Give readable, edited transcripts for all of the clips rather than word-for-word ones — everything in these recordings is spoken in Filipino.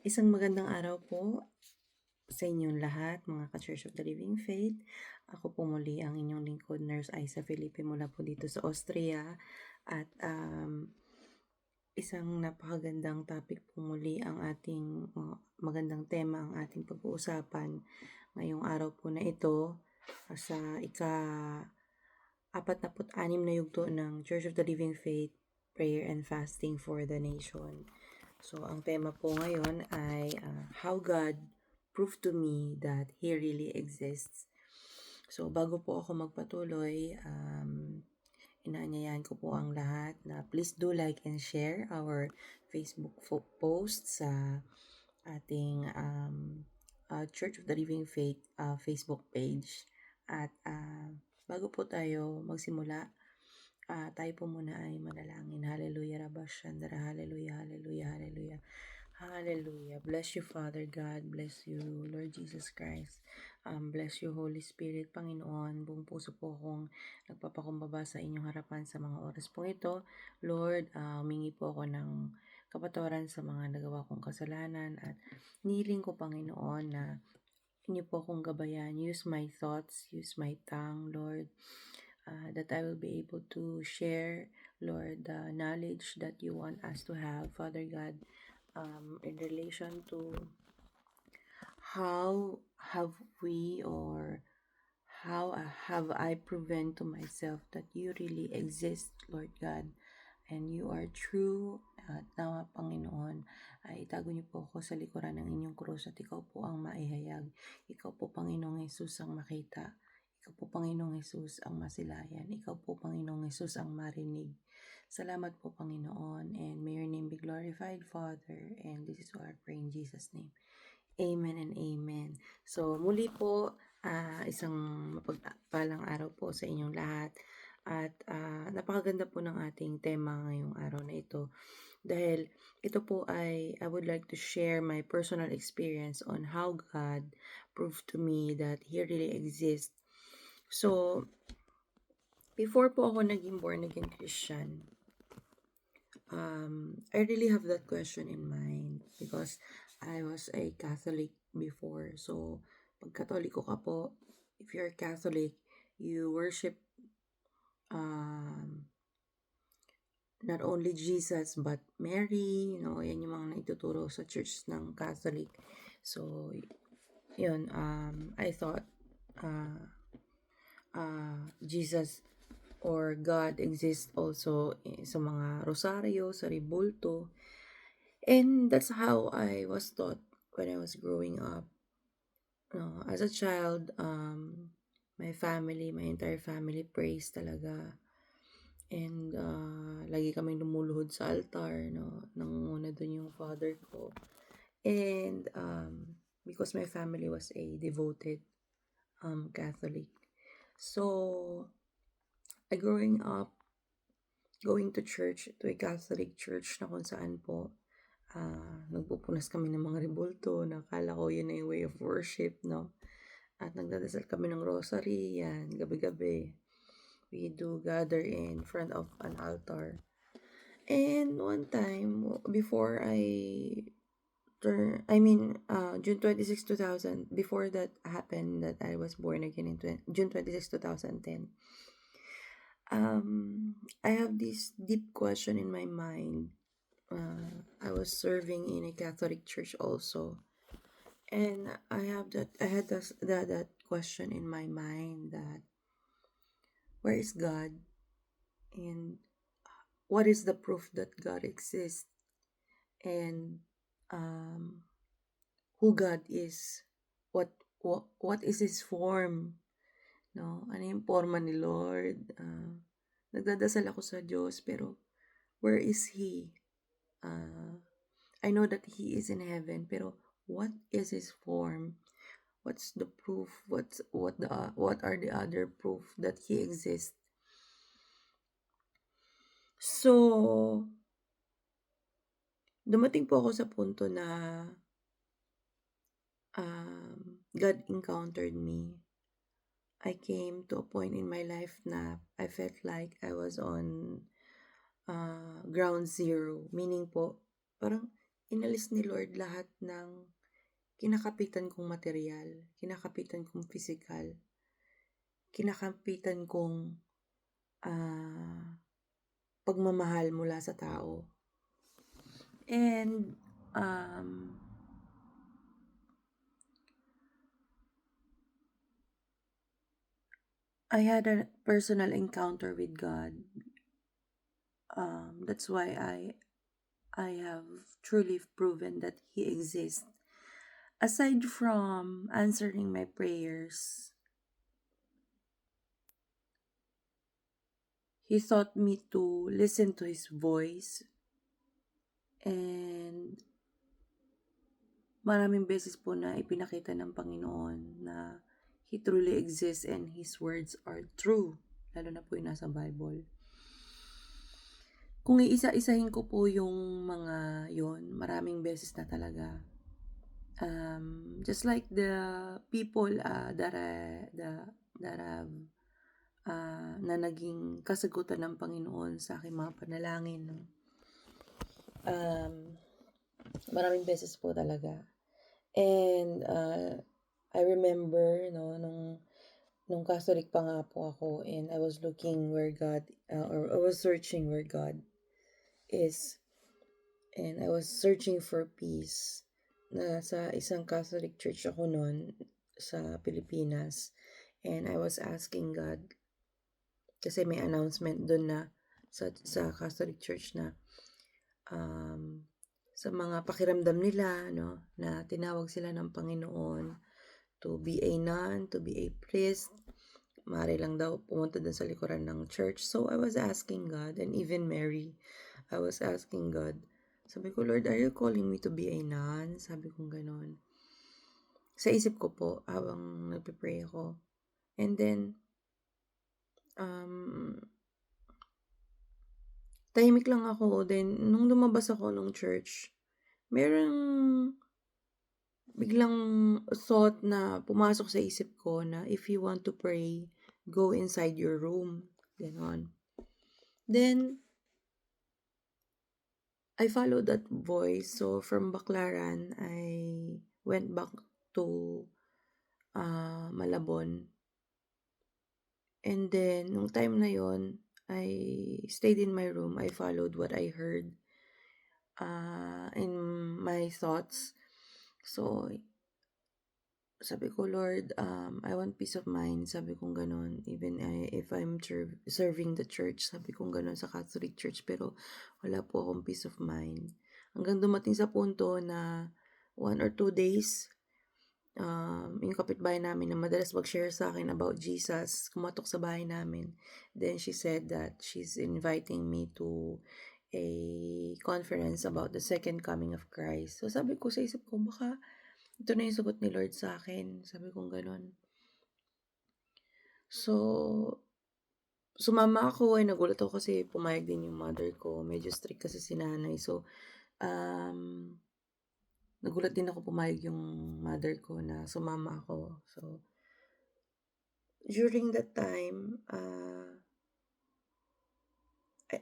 Isang magandang araw po sa inyong lahat, mga ka-Church of the Living Faith. Ako po muli ang inyong lingkod, Nurse Aiza Felipe mula po dito sa Austria. At isang napakagandang topic po muli ang ating magandang tema ang ating pag-uusapan ngayong araw po na ito sa ika-46 na yugto ng Church of the Living Faith, Prayer and Fasting for the Nation. So, ang tema po ngayon ay How God Proved to Me that He Really Exists. So, bago po ako magpatuloy, inaanyayahan ko po ang lahat na please do like and share our Facebook post sa ating Church of the Living Faith Facebook page. At bago po tayo magsimula, tayo po muna ay manalangin. Hallelujah, Rabashandara. Hallelujah, hallelujah, hallelujah. Hallelujah. Bless you, Father God. Bless you, Lord Jesus Christ. Bless you, Holy Spirit, Panginoon. Buong puso po akong nagpapakumbaba sa inyong harapan sa mga oras po ito. Lord, humingi po ako ng kapatawaran sa mga nagawa kong kasalanan at niling ko, Panginoon, na inyo po akong gabayan. Use my thoughts, use my tongue, Lord. That I will be able to share, Lord, the knowledge that you want us to have, Father God, in relation to how have we or how have I proven to myself that you really exist, Lord God, and you are true. At nawa, Panginoon, ay itago niyo po ako sa likuran ng inyong krus at ikaw po ang maihayag. Ikaw po, Panginoong Hesus, ang makita. Ikaw po, Panginoong Hesus, ang masilayan. Ikaw po, Panginoong Hesus, ang marinig. Salamat po, Panginoon, and may your name be glorified, Father, and this is what I pray in Jesus' name. Amen and amen. So, muli po, isang mapagpalang araw po sa inyong lahat. At napakaganda po ng ating tema ngayong araw na ito. Dahil ito po ay, I would like to share my personal experience on how God proved to me that He really exists. So, before po ako naging born again Christian, I really have that question in mind because I was a Catholic before. So, pag Katoliko ka po, if you're Catholic, you worship not only Jesus but Mary, yan yung mga naituturo sa church ng Catholic. So, yun, I thought Jesus or God exists also sa mga rosaryo, sa ribulto. And that's how I was taught when I was growing up. As a child, my entire family prays talaga. And lagi kaming lumuluhod sa altar, nangunguna dun yung father ko. And because my family was a devoted Catholic. So, growing up, going to church, to a Catholic church na kung saan po, nagpupunas kami ng mga rebulto, nakala ko yun na yung way of worship, no? At nagdadasal kami ng rosary, yan, gabi-gabi. We do gather in front of an altar. And one time, before June 26, 2000, before that happened, that I was born again in June 26, 2010, I have this deep question in my mind. I was serving in a Catholic church also. And I had that question in my mind that where is God? And what is the proof that God exists? And who God is? What is His form? No? Ano yung forma ni Lord? Nagdadasal ako sa Diyos, pero where is He? I know that He is in heaven, pero what is His form? What's the proof? What are the other proof that He exists? So, dumating po ako sa punto na God encountered me. I came to a point in my life na I felt like I was on ground zero. Meaning po, parang inalis ni Lord lahat ng kinakapitan kong material, kinakapitan kong physical, kinakapitan kong pagmamahal mula sa tao. And I had a personal encounter with God. That's why I have truly proven that He exists. Aside from answering my prayers, He taught me to listen to His voice, and maraming beses po na ipinakita ng Panginoon na He truly exists and His words are true, lalo na po yung nasa Bible. Kung iisa-isahin ko po yung mga yon, maraming beses na talaga. Just like the people that have na naging kasagutan ng Panginoon sa aking mga panalangin, no? Maraming beses po talaga. And I remember, no, nung Catholic pa nga po ako, and I was looking where God, or I was searching where God is, and I was searching for peace. Sa isang Catholic church ako noon sa Pilipinas, and I was asking God, kasi may announcement doon na sa Catholic church na sa mga pakiramdam nila, no, na tinawag sila ng Panginoon to be a nun, to be a priest. Maaari lang daw pumunta dun sa likuran ng church. So I was asking God, and even Mary, I was asking God. Sabi ko, Lord, are you calling me to be a nun? Sabi ko ganon. Sa isip ko po, habang nagpe-pray ako. And then, tahimik lang ako. Then, nung lumabas ako ng church, merong biglang thought na pumasok sa isip ko na if you want to pray, go inside your room. Ganon. Then, I followed that voice. So, from Baclaran, I went back to Malabon. And then, nung time na yon, I stayed in my room. I followed what I heard in my thoughts. So, sabi ko, Lord, I want peace of mind. Sabi kong ganon. Even if I'm serving the church, sabi kong ganon sa Catholic Church. Pero wala po akong peace of mind. Hanggang dumating sa punto na 1 or 2 days, yung kapitbahay namin na madalas mag-share sa akin about Jesus, kumatok sa bahay namin. Then she said that she's inviting me to a conference about the second coming of Christ. So sabi ko sa isip ko, baka ito na yung sagot ni Lord sa akin. Sabi kong ganon. So, sumama ako. Nagulat ako kasi pumayag din yung mother ko. Medyo strict kasi si nanay. So, nagulat din ako pumayag yung mother ko na sumama ako. So, during that time,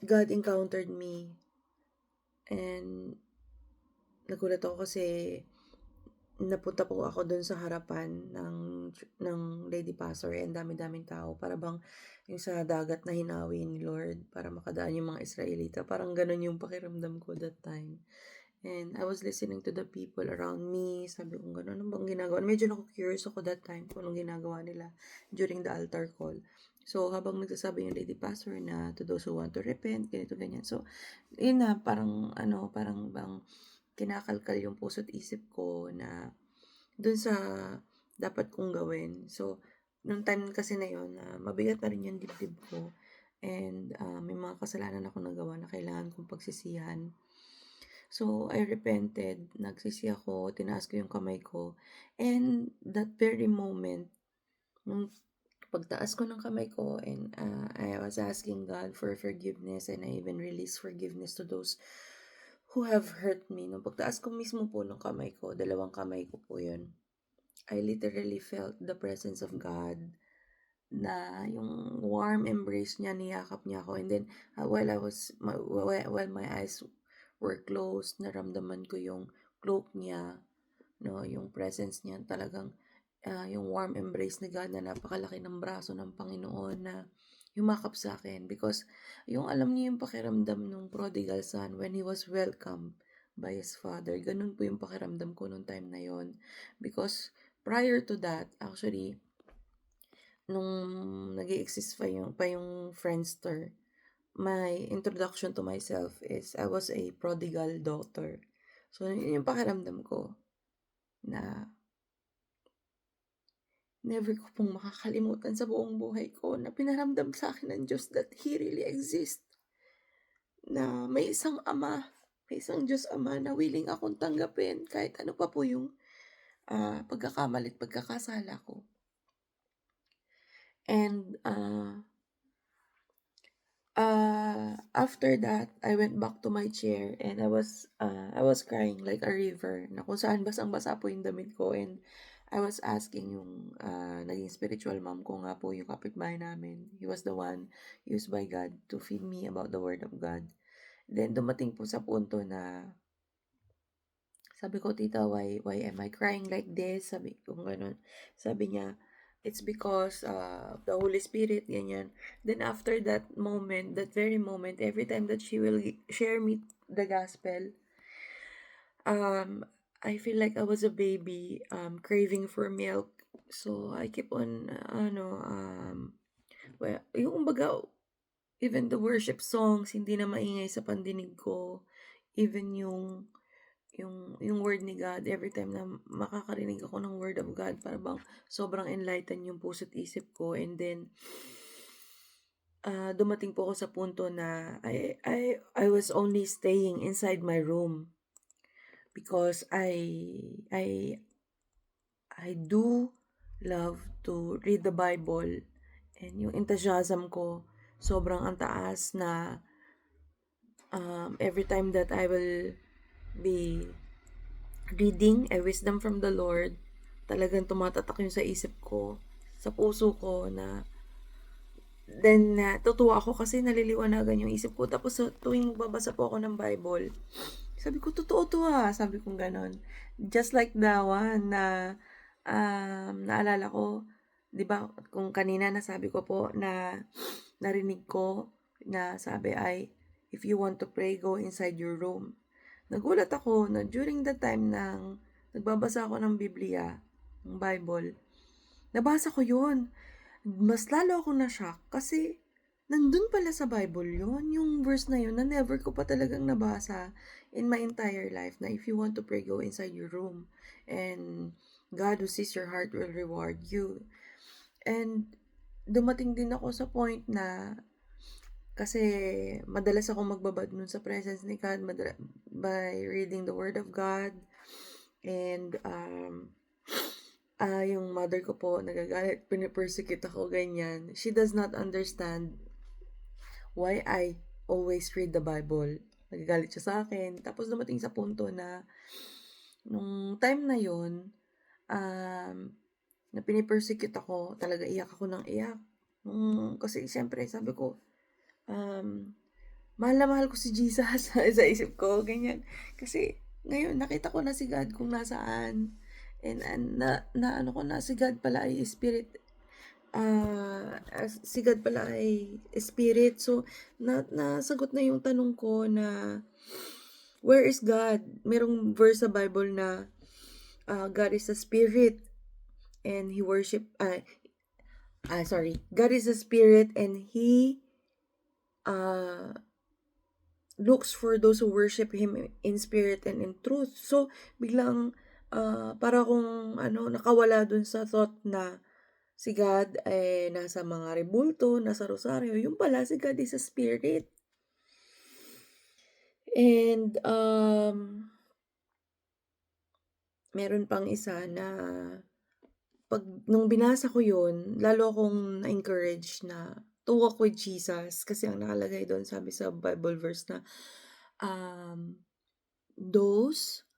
God encountered me. And nagulat ako kasi napunta po ako doon sa harapan ng lady pastor, and dami-daming tao. Para bang yung sa dagat na hinawi ni Lord para makadaan yung mga Israelita. Parang ganun yung pakiramdam ko that time. And I was listening to the people around me. Sabi ko gano'n, ano bang ginagawa? Medyo curious ako that time kung anong ginagawa nila during the altar call. So, habang nagsasabi yung lady pastor na to those who want to repent, ganito, ganyan. So, yun na, parang bang kinakalkal yung puso't isip ko na dun sa dapat kong gawin. So, nung time kasi na yun, mabigat na rin yung dibdib ko. And may mga kasalanan ako nagawa na kailangan kong pagsisihan. So, I repented. Nagsisi ako, tinaas ko yung kamay ko. And that very moment, nung pagtaas ko ng kamay ko, and I was asking God for forgiveness, and I even released forgiveness to those who have hurt me. Nung pagtaas ko mismo po ng kamay ko, 2 kamay ko po yun, I literally felt the presence of God, na yung warm embrace niya, niyakap niya ako. And then, while my eyes were close, naramdaman ko yung cloak niya, no, yung presence niya talagang yung warm embrace ni God na napakalaki ng braso ng Panginoon na yumakap sa akin because yung alam niyo yung pakiramdam ng prodigal son when he was welcomed by his father, ganun po yung pakiramdam ko nung time na yon because prior to that, actually, nung nag-exist pa yung Friendster, my introduction to myself is I was a prodigal daughter. So, yun yung pakiramdam ko na never ko pong makakalimutan sa buong buhay ko na pinaramdam sa akin ng Diyos that He really exists. Na may isang Ama, may isang Diyos Ama na willing akong tanggapin kahit ano pa po yung pagkakamali at pagkakasala ko. And after that, I went back to my chair and I was crying like a river na kung saan basang-basa po yung damit ko, and I was asking yung naging spiritual mom ko nga po, yung kapitbahay namin. He was the one used by God to feed me about the word of God. Then dumating po sa punto na sabi ko, "Tita, why am I crying like this?" Sabi ko gano'n. Sabi niya, "It's because the Holy Spirit," ganyan. Then after that moment, that very moment, every time that she will share me the gospel, I feel like I was a baby craving for milk. So I keep on well, yung kumbaga, even the worship songs hindi na maingay sa pandinig ko. Even yung word ni God, every time na makakarinig ako ng word of God, para bang sobrang enlighten yung puso't isip ko. And then, dumating po ako sa punto na I was only staying inside my room because I do love to read the Bible, and yung enthusiasm ko sobrang ang taas na every time that I will be reading a wisdom from the Lord, talagang tumatatak yun sa isip ko, sa puso ko na then natutuwa ako kasi naliliwanagan yung isip ko. Tapos tuwing magbabasa po ako ng Bible, sabi ko, totoo to sabi kong ganon. Just like the one na naalala ko, di ba, kung kanina nasabi ko po na narinig ko na sabi ay, if you want to pray, go inside your room. Nagulat ako na during the time nang nagbabasa ako ng Biblia, ng Bible, nabasa ko yun. Mas lalo ako na-shock kasi nandun pala sa Bible yun, yung verse na yun na never ko pa talagang nabasa in my entire life, na if you want to pray, go inside your room. And God who sees your heart will reward you. And dumating din ako sa point na kasi madalas akong magbabad nun sa presence ni God by reading the Word of God. And yung mother ko po nagagalit, pinipersecute ako, ganyan. She does not understand why I always read the Bible. Nagagalit siya sa akin. Tapos dumating sa punto na nung time na yun, na pinipersecute ako, talaga iyak ako ng iyak. Kasi siyempre sabi ko, mahal na mahal ko si Jesus sa isip ko, ganyan. Kasi ngayon nakita ko na si God kung nasaan. And na ano ko na, si God pala ay spirit. Si God pala ay spirit. So nasagot na yung tanong ko na where is God? Merong verse sa Bible na God is a spirit and he God is a spirit and he looks for those who worship Him in spirit and in truth. So, biglang para akong nakawala dun sa thought na si God ay nasa mga rebulto, nasa rosaryo. Yung pala, si God is a spirit. And meron pang isa na nung binasa ko yun, lalo akong na-encourage na to walk with Jesus, kasi ang nakalagay doon, sabi sa Bible verse na those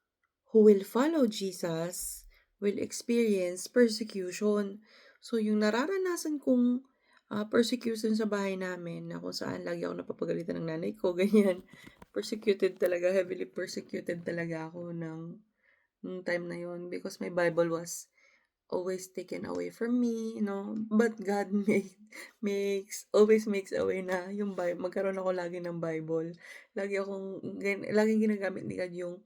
who will follow Jesus will experience persecution. So, yung nararanasan kong persecution sa bahay namin, na kung saan lagi ako napapagalitan ng nanay ko, ganyan. persecuted talaga, heavily persecuted talaga ako nung time na yon because my Bible was always taken away from me, but God always makes a way na yung Bible, magkaroon ako lagi ng Bible. Laging ginagamit ni God yung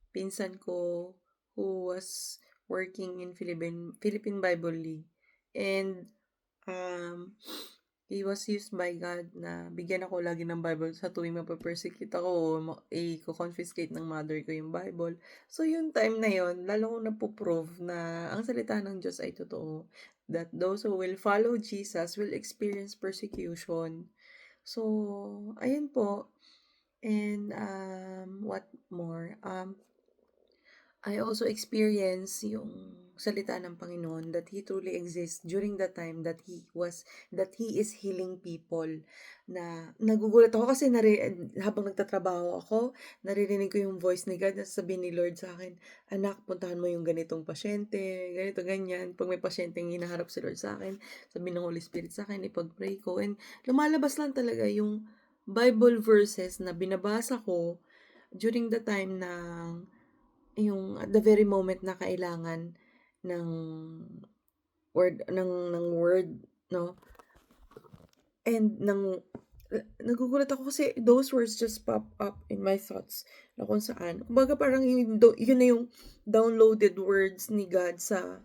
pinsan ko who was working in Philippine Bible League. And he was used by God na bigyan ako lagi ng Bible sa tuwing mapapersecute ako, i-confiscate ng mother ko yung Bible. So, yung time na yon lalo kong napoprove na ang salita ng Diyos ay totoo. That those who will follow Jesus will experience persecution. So, ayun po. And, what more? I also experience yung salita ng Panginoon that He truly exists during the time that He is healing people. Na nagugulat ako kasi habang nagtatrabaho ako, naririnig ko yung voice ni God na sabihin ni Lord sa akin, anak, puntahan mo yung ganitong pasyente, ganito, ganyan. Pag may pasyenteng hinaharap si Lord sa akin, sabihin ng Holy Spirit sa akin, ipag-pray ko. And lumalabas lang talaga yung Bible verses na binabasa ko during the time ng yung at the very moment na kailangan ng word, no? And nagugulat ako kasi those words just pop up in my thoughts na kung saan. Kumbaga parang yun na yung downloaded words ni God sa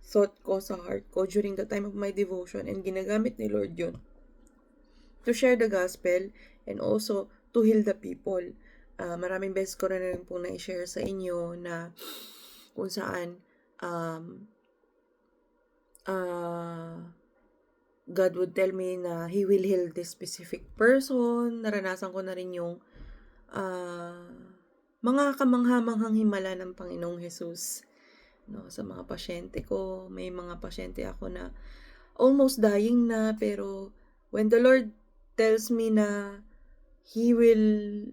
thought ko, sa heart ko during the time of my devotion, and ginagamit ni Lord yun to share the gospel and also to heal the people. Maraming beses ko rin po na-share sa inyo na kung saan God would tell me na He will heal this specific person. Naranasan ko na rin yung mga kamangha-manghang himala ng Panginoong Jesus. No, sa mga pasyente ko, may mga pasyente ako na almost dying na, pero when the Lord tells me na He will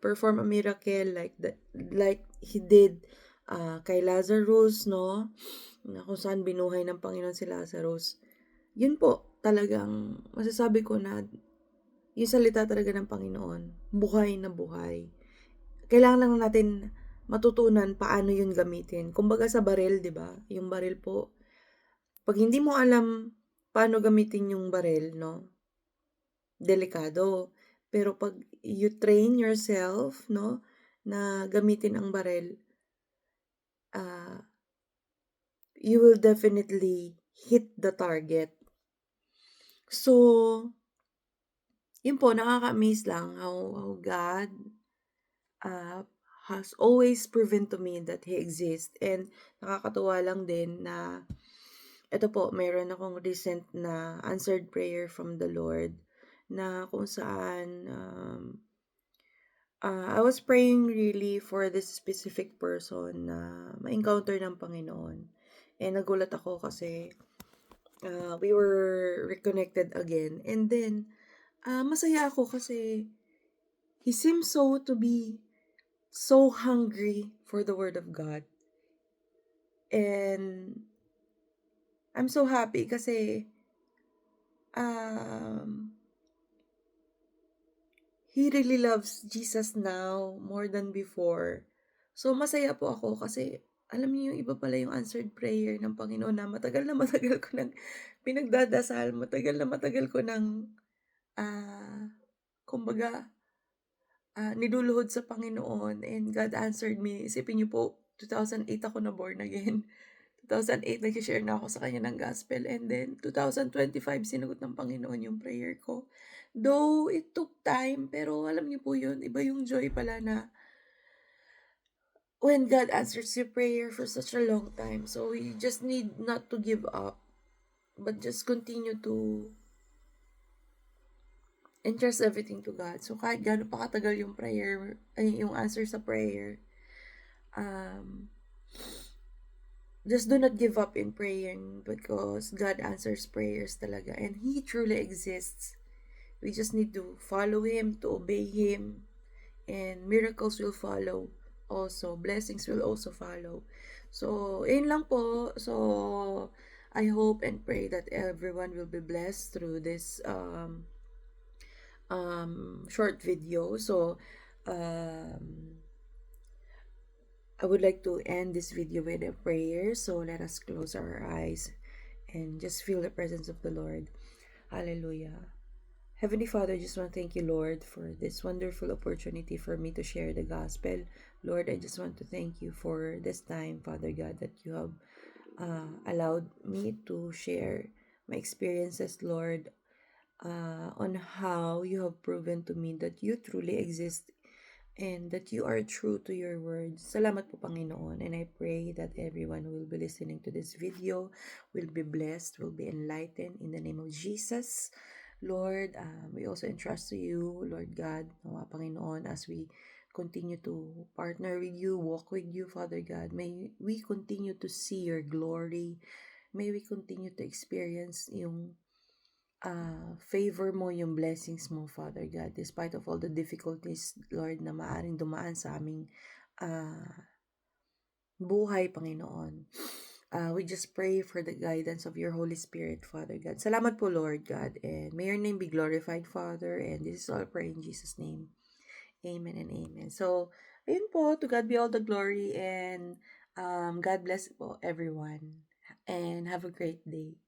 perform a miracle like He did kay Lazarus, no? Na kung saan binuhay ng Panginoon si Lazarus. Yun po, talagang masasabi ko na yung salita talaga ng Panginoon, buhay na buhay. Kailangan lang natin matutunan paano yun gamitin. Kumbaga sa baril, di ba? Yung baril po, pag hindi mo alam paano gamitin yung baril, no? Delikado. Pero pag you train yourself, no, na gamitin ang baril, you will definitely hit the target. So, yun po, nakaka-amaze lang how God has always proven to me that He exists. And nakakatuwa lang din na ito po, mayroon akong recent na answered prayer from the Lord na kung saan I was praying really for this specific person na ma-encounter ng Panginoon. And nagulat ako kasi we were reconnected again. And then, masaya ako kasi he seems to be so hungry for the Word of God. And I'm so happy kasi he really loves Jesus now more than before. So, masaya po ako kasi alam niyo yung iba pala yung answered prayer ng Panginoon na matagal ko nang pinagdadasal, matagal ko nang kumbaga niluluhod sa Panginoon, and God answered me. Isipin niyo po, 2008 ako na born again. 2008, nag-share na ako sa kanya ng gospel. And then, 2025, sinagot ng Panginoon yung prayer ko. Though, it took time, pero alam niyo po yun, iba yung joy pala na when God answers your prayer for such a long time. So, we just need not to give up, but just continue to entrust everything to God. So, kahit gano'n pa katagal yung prayer, yung answer sa prayer, just do not give up in praying because God answers prayers talaga. And He truly exists. We just need to follow Him, to obey Him. And miracles will follow also. Blessings will also follow. So, yun lang po. So, I hope and pray that everyone will be blessed through this short video. So, um, I would like to end this video with a prayer. So let us close our eyes and just feel the presence of the Lord. Hallelujah. Heavenly Father, I just want to thank you, Lord, for this wonderful opportunity for me to share the gospel. Lord, I just want to thank you for this time, Father God, that you have allowed me to share my experiences, Lord, on how you have proven to me that you truly exist and that you are true to your words. Salamat po, Panginoon. And I pray that everyone who will be listening to this video will be blessed, will be enlightened in the name of Jesus. Lord, we also entrust to you, Lord God, Panginoon, as we continue to partner with you, walk with you, Father God. May we continue to see your glory. May we continue to experience yung favor mo, yung blessings mo, Father God, despite of all the difficulties, Lord, na maaring dumaan sa aming uh, buhay, Panginoon. We just pray for the guidance of your Holy Spirit, Father God. Salamat po, Lord God, and may your name be glorified, Father, and this is all I pray in Jesus' name. Amen and amen. So, ayun po, to God be all the glory, and God bless po everyone, and have a great day.